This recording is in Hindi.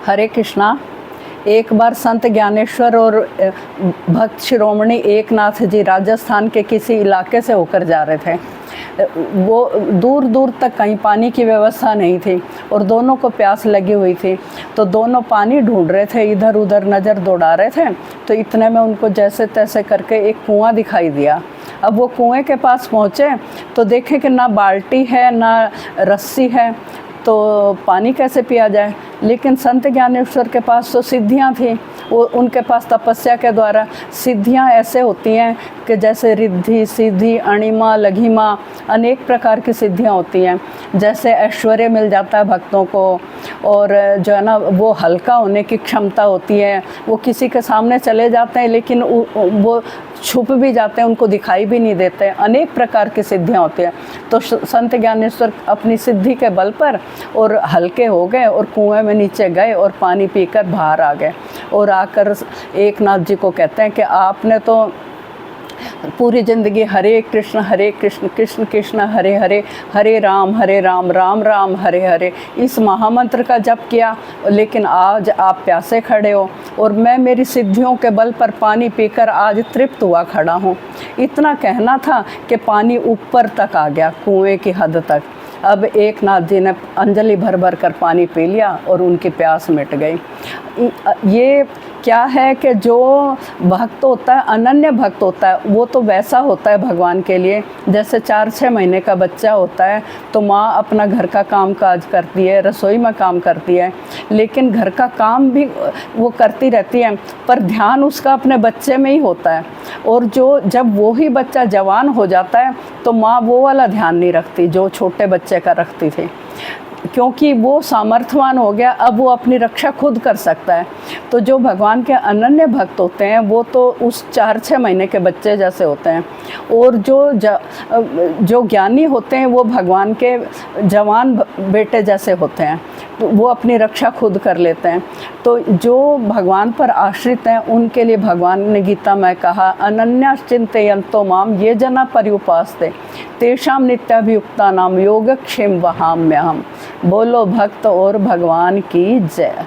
हरे कृष्णा। एक बार संत ज्ञानेश्वर और भक्त शिरोमणि एकनाथ जी राजस्थान के किसी इलाके से होकर जा रहे थे। वो दूर दूर तक कहीं पानी की व्यवस्था नहीं थी और दोनों को प्यास लगी हुई थी, तो दोनों पानी ढूंढ रहे थे, इधर उधर नज़र दौड़ा रहे थे। तो इतने में उनको जैसे तैसे करके एक कुआं दिखाई दिया। अब वो कुएं के पास पहुँचे तो देखें कि ना बाल्टी है ना रस्सी है, तो पानी कैसे पिया जाए। लेकिन संत ज्ञानेश्वर के पास तो सिद्धियाँ थी, वो उनके पास तपस्या के द्वारा सिद्धियाँ ऐसे होती हैं कि जैसे रिद्धि सिद्धि अणिमा लघिमा अनेक प्रकार की सिद्धियाँ होती हैं। जैसे ऐश्वर्य मिल जाता है भक्तों को, और जो है ना वो हल्का होने की क्षमता होती है। वो किसी के सामने चले जाते हैं लेकिन वो छुप भी जाते हैं, उनको दिखाई भी नहीं देते। अनेक प्रकार की सिद्धियाँ होती हैं। तो संत ज्ञानेश्वर अपनी सिद्धि के बल पर और हल्के हो गए और कुएं में नीचे गए और पानी पीकर बाहर आ गए। और आकर एकनाथ जी को कहते हैं कि आपने तो पूरी ज़िंदगी हरे कृष्ण कृष्ण कृष्ण हरे हरे, हरे राम राम राम हरे हरे इस महामंत्र का जप किया, लेकिन आज आप प्यासे खड़े हो और मैं मेरी सिद्धियों के बल पर पानी पीकर आज तृप्त हुआ खड़ा हूँ। इतना कहना था कि पानी ऊपर तक आ गया, कुएं की हद तक। अब एकनाथ जी ने अंजलि भर भर कर पानी पी लिया और उनकी प्यास मिट गई। ये क्या है कि जो भक्त होता है, अनन्य भक्त होता है, वो तो वैसा होता है भगवान के लिए जैसे 4-6 महीने का बच्चा होता है। तो माँ अपना घर का काम काज करती है, रसोई में काम करती है, लेकिन घर का काम भी वो करती रहती है, पर ध्यान उसका अपने बच्चे में ही होता है। और जब वो ही बच्चा जवान हो जाता है तो माँ वो वाला ध्यान नहीं रखती जो छोटे बच्चे का रखती थी, क्योंकि वो सामर्थ्यवान हो गया, अब वो अपनी रक्षा खुद कर सकता है। तो जो भगवान के अनन्य भक्त होते हैं वो तो उस 4-6 महीने के बच्चे जैसे होते हैं, और जो ज्ञानी होते हैं वो भगवान के जवान बेटे जैसे होते हैं, तो वो अपनी रक्षा खुद कर लेते हैं। तो जो भगवान पर आश्रित हैं उनके लिए भगवान ने गीता में कहा, अनन्याश्चिन्तयन्तो माम ये जना पर्युपास्ते तेषां नित्याभियुक्तानां योगक्षेम वहाम्यहम्। बोलो भक्त और भगवान की जय।